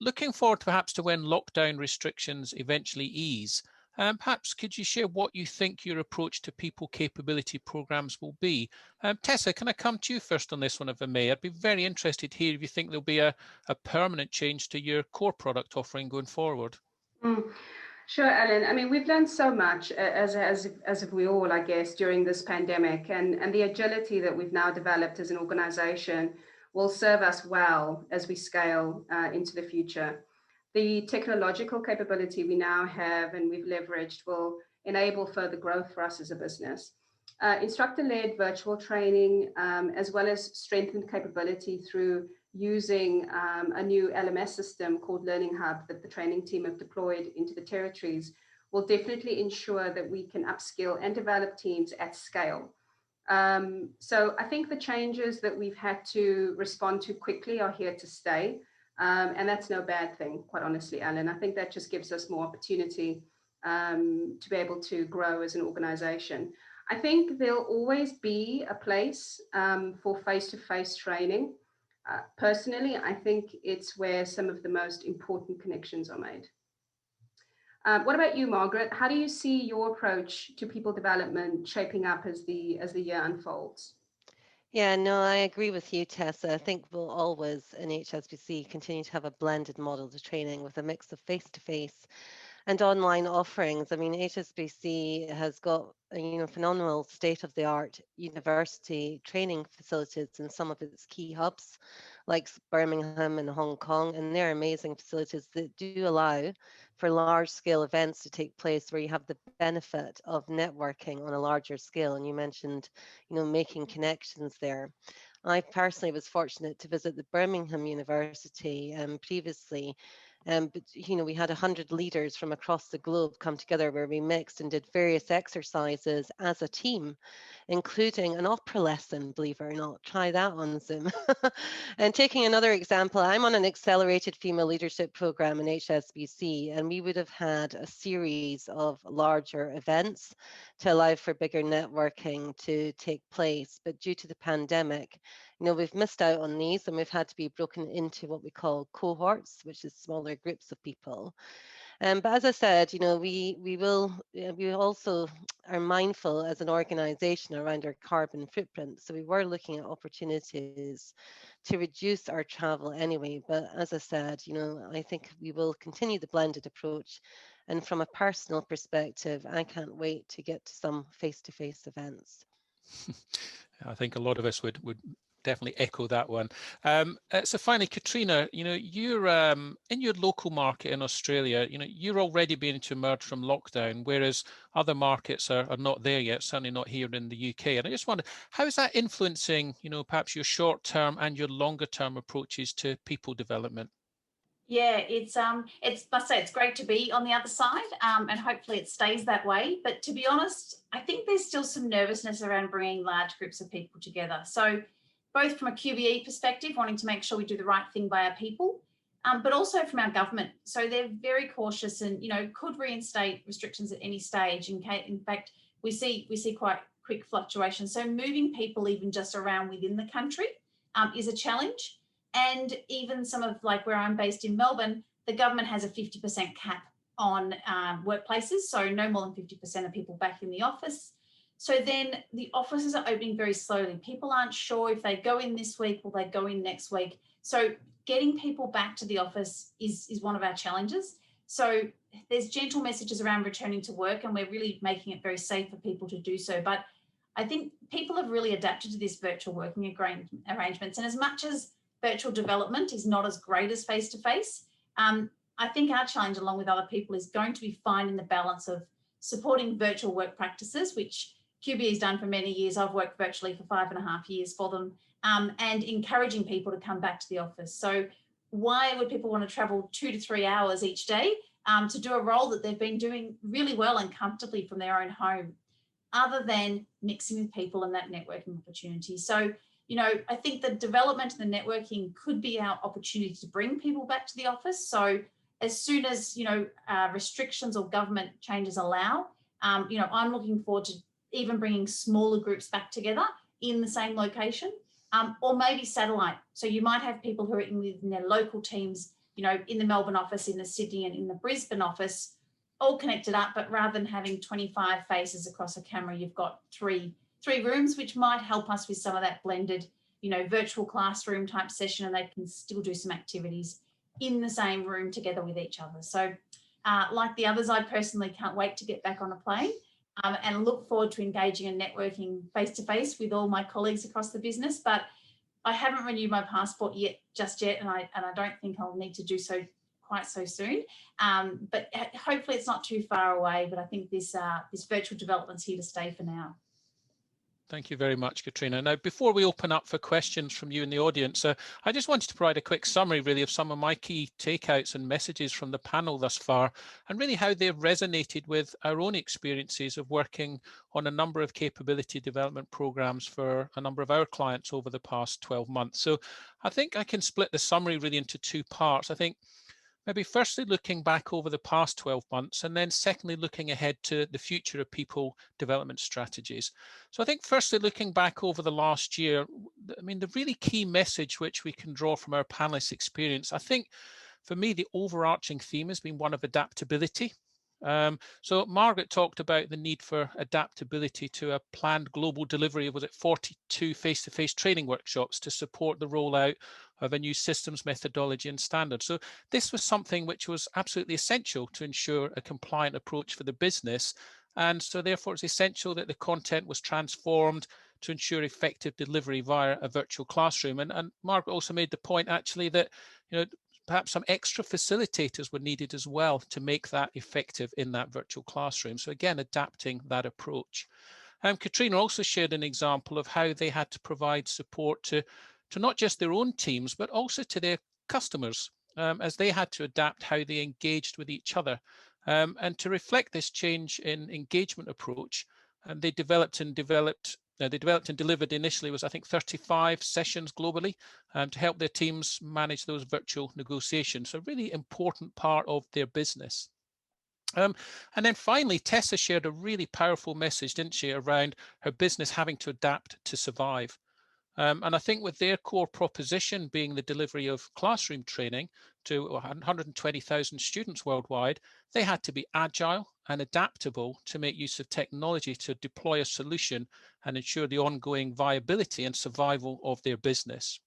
looking forward perhaps to when lockdown restrictions eventually ease, perhaps could you share what you think your approach to people capability programs will be? Tessa, can I come to you first on this one, if I may? I'd be very interested here if you think there'll be a permanent change to your core product offering going forward. Sure, Alan. I mean, we've learned so much, as have we all, I guess, during this pandemic, and the agility that we've now developed as an organization will serve us well as we scale into the future. The technological capability we now have and we've leveraged will enable further growth for us as a business. Instructor-led virtual training, as well as strengthened capability through using a new LMS system called Learning Hub that the training team have deployed into the territories, will definitely ensure that we can upskill and develop teams at scale. So I think the changes that we've had to respond to quickly are here to stay. And that's no bad thing, quite honestly, Alan. I think that just gives us more opportunity to be able to grow as an organization. I think there'll always be a place for face-to-face training. Personally, I think it's where some of the most important connections are made. What about you, Margaret? How do you see your approach to people development shaping up as the year unfolds? Yeah, no, I agree with you, Tessa. I think we'll always in HSBC continue to have a blended model to training with a mix of face-to-face and online offerings. I mean, HSBC has got phenomenal state-of-the-art university training facilities in some of its key hubs, like Birmingham and Hong Kong, and they're amazing facilities that do allow for large-scale events to take place where you have the benefit of networking on a larger scale. And you mentioned, making connections there. I personally was fortunate to visit the Birmingham University previously. But we had 100 leaders from across the globe come together where we mixed and did various exercises as a team, including an opera lesson, believe it or not. Try that on Zoom. And taking another example, I'm on an accelerated female leadership program in HSBC, and we would have had a series of larger events to allow for bigger networking to take place. But due to the pandemic, we've missed out on these, and we've had to be broken into what we call cohorts, which is smaller groups of people. But as I said, we also are mindful as an organization around our carbon footprint. So we were looking at opportunities to reduce our travel anyway. But as I said, I think we will continue the blended approach. And from a personal perspective, I can't wait to get to some face-to-face events. I think a lot of us would definitely echo that one. So finally, Katrina, you're in your local market in Australia, you're already beginning to emerge from lockdown, whereas other markets are not there yet, certainly not here in the UK. And I just wonder, how is that influencing, perhaps your short-term and your longer-term approaches to people development? Yeah, must say it's great to be on the other side, and hopefully it stays that way. But to be honest, I think there's still some nervousness around bringing large groups of people together. So both from a QBE perspective, wanting to make sure we do the right thing by our people, but also from our government. So they're very cautious and, could reinstate restrictions at any stage. In fact, we see quite quick fluctuations. So moving people even just around within the country is a challenge. And even some of where I'm based in Melbourne, the government has a 50% cap on workplaces. So no more than 50% of people back in the office. So then the offices are opening very slowly. People aren't sure if they go in this week, will they go in next week? So getting people back to the office is one of our challenges. So there's gentle messages around returning to work, and we're really making it very safe for people to do so. But I think people have really adapted to this virtual working arrangements. And as much as virtual development is not as great as face-to-face, I think our challenge along with other people is going to be finding the balance of supporting virtual work practices, which QBE has done for many years. I've worked virtually for 5.5 years for them, and encouraging people to come back to the office. So why would people want to travel 2 to 3 hours each day to do a role that they've been doing really well and comfortably from their own home, other than mixing with people and that networking opportunity? So, I think the development and the networking could be our opportunity to bring people back to the office. So as soon as, restrictions or government changes allow, I'm looking forward to even bringing smaller groups back together in the same location, or maybe satellite. So you might have people who are within their local teams you know, in the Melbourne office, in the Sydney and in the Brisbane office, all connected up, but rather than having 25 faces across a camera, you've got three rooms, which might help us with some of that blended, you know, virtual classroom type session, and they can still do some activities in the same room together with each other. So like the others, I personally can't wait to get back on a plane and look forward to engaging and networking face-to-face with all my colleagues across the business. But I haven't renewed my passport just yet, and I don't think I'll need to do so quite so soon. But hopefully it's not too far away. But I think this virtual development's here to stay for now. Thank you very much, Katrina. Now, before we open up for questions from you in the audience, I just wanted to provide a quick summary really of some of my key takeouts and messages from the panel thus far, and really how they've resonated with our own experiences of working on a number of capability development programs for a number of our clients over the past 12 months. So I think I can split the summary really into two parts. I think maybe firstly looking back over the past 12 months, and then secondly looking ahead to the future of people development strategies. So I think firstly looking back over the last year, I mean, the really key message which we can draw from our panelists' experience, I think for me the overarching theme has been one of adaptability. So Margaret talked about the need for adaptability to a planned global delivery of, was it 42 face-to-face training workshops to support the rollout of a new systems methodology and standard. So this was something which was absolutely essential to ensure a compliant approach for the business. And so therefore it's essential that the content was transformed to ensure effective delivery via a virtual classroom. And Margaret also made the point actually that, you know, perhaps some extra facilitators were needed as well to make that effective in that virtual classroom. So again, adapting that approach. Katrina also shared an example of how they had to provide support to not just their own teams, but also to their customers, as they had to adapt how they engaged with each other. And to reflect this change in engagement approach, they developed and delivered initially was, I think, 35 sessions globally to help their teams manage those virtual negotiations. So a really important part of their business. And then finally, Tessa shared a really powerful message, didn't she, around her business having to adapt to survive. And I think with their core proposition being the delivery of classroom training to 120,000 students worldwide, they had to be agile and adaptable to make use of technology to deploy a solution and ensure the ongoing viability and survival of their business.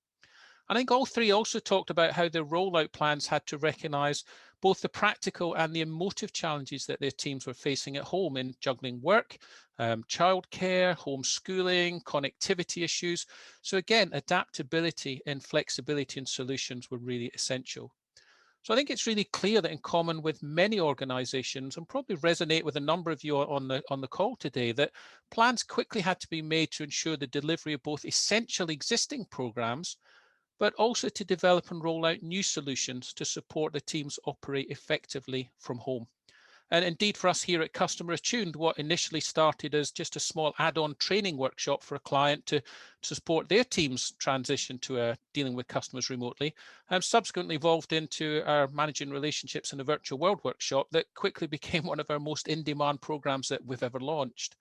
I think all three also talked about how their rollout plans had to recognise both the practical and the emotive challenges that their teams were facing at home in juggling work, childcare, homeschooling, connectivity issues. So again, adaptability and flexibility in solutions were really essential. So I think it's really clear that in common with many organisations, and probably resonate with a number of you on the call today, that plans quickly had to be made to ensure the delivery of both essential existing programmes, but also to develop and roll out new solutions to support the teams operate effectively from home. And indeed, for us here at Customer Attuned, what initially started as just a small add-on training workshop for a client to support their team's transition to dealing with customers remotely, subsequently evolved into our Managing Relationships in a Virtual World workshop that quickly became one of our most in-demand programs that we've ever launched.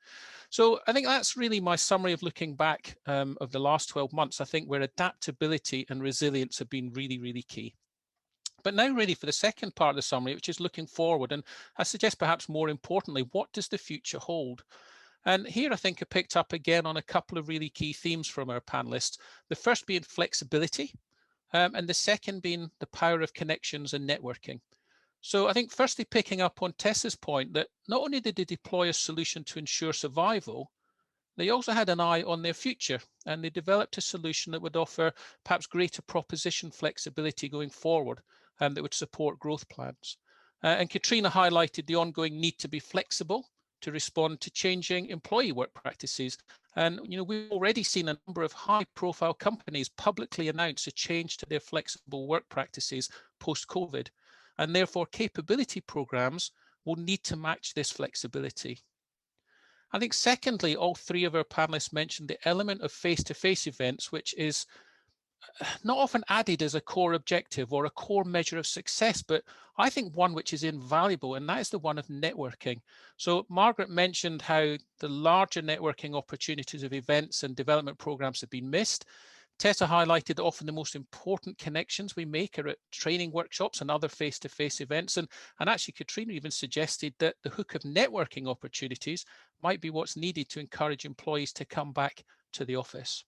So I think that's really my summary of looking back of the last 12 months, I think, where adaptability and resilience have been really, really key. But now really for the second part of the summary, which is looking forward, and I suggest perhaps more importantly, what does the future hold? And here I think I picked up again on a couple of really key themes from our panelists. The first being flexibility, and the second being the power of connections and networking. So I think firstly picking up on Tessa's point that not only did they deploy a solution to ensure survival, they also had an eye on their future, and they developed a solution that would offer perhaps greater proposition flexibility going forward, that would support growth plans. And Katrina highlighted the ongoing need to be flexible to respond to changing employee work practices. And we've already seen a number of high-profile companies publicly announce a change to their flexible work practices post-COVID, and therefore capability programs will need to match this flexibility. I think secondly, all three of our panelists mentioned the element of face-to-face events, which is not often added as a core objective or a core measure of success, but I think one which is invaluable, and that is the one of networking. So Margaret mentioned how the larger networking opportunities of events and development programs have been missed. Tessa highlighted that often the most important connections we make are at training workshops and other face-to-face events. And actually, Katrina even suggested that the hook of networking opportunities might be what's needed to encourage employees to come back to the office.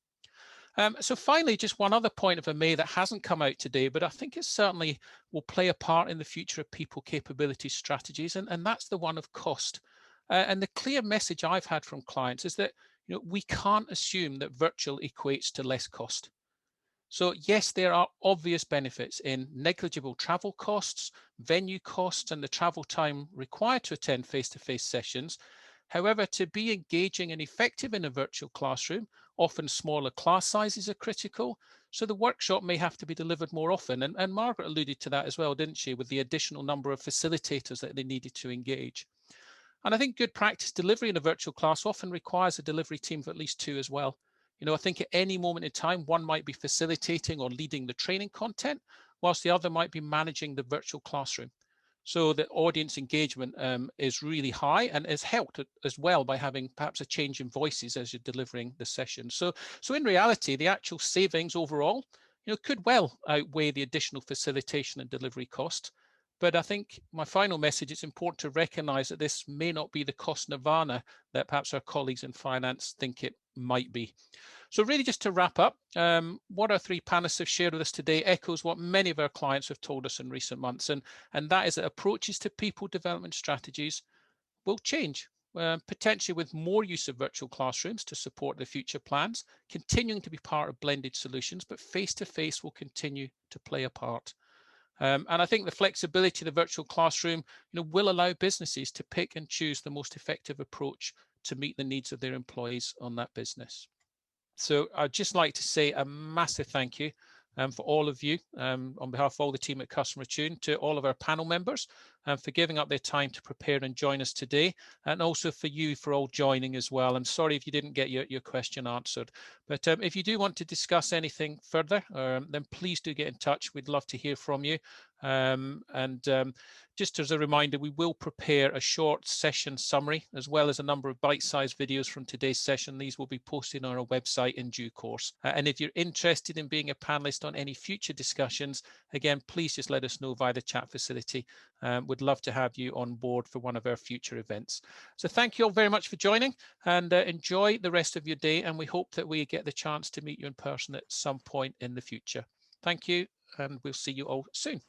So finally, just one other point, if I may, that hasn't come out today, but I think it certainly will play a part in the future of people capability strategies, and that's the one of cost. And the clear message I've had from clients is that we can't assume that virtual equates to less cost. So yes, there are obvious benefits in negligible travel costs, venue costs, and the travel time required to attend face-to-face sessions. However, to be engaging and effective in a virtual classroom, often smaller class sizes are critical. So the workshop may have to be delivered more often. And Margaret alluded to that as well, didn't she, with the additional number of facilitators that they needed to engage. And I think good practice delivery in a virtual class often requires a delivery team of at least 2 as well. I think at any moment in time, one might be facilitating or leading the training content, whilst the other might be managing the virtual classroom. So the audience engagement is really high and is helped as well by having perhaps a change in voices as you're delivering the session. So in reality, the actual savings overall, could well outweigh the additional facilitation and delivery cost. But I think my final message, it's important to recognize that this may not be the cost nirvana that perhaps our colleagues in finance think it might be. So really just to wrap up, what our 3 panelists have shared with us today echoes what many of our clients have told us in recent months, and that is that approaches to people development strategies will change, potentially with more use of virtual classrooms to support the future plans, continuing to be part of blended solutions, but face-to-face will continue to play a part. And I think the flexibility of the virtual classroom will allow businesses to pick and choose the most effective approach to meet the needs of their employees on that business. So I'd just like to say a massive thank you for all of you on behalf of all the team at Customer Attune, to all of our panel members for giving up their time to prepare and join us today, and also for you for all joining as well. I'm sorry if you didn't get your question answered, but if you do want to discuss anything further, then please do get in touch. We'd love to hear from you. Just as a reminder, we will prepare a short session summary as well as a number of bite-sized videos from today's session. These will be posted on our website in due course. And if you're interested in being a panelist on any future discussions, again, please just let us know via the chat facility. We'd love to have you on board for one of our future events. So thank you all very much for joining, and enjoy the rest of your day. And we hope that we get the chance to meet you in person at some point in the future. Thank you, and we'll see you all soon.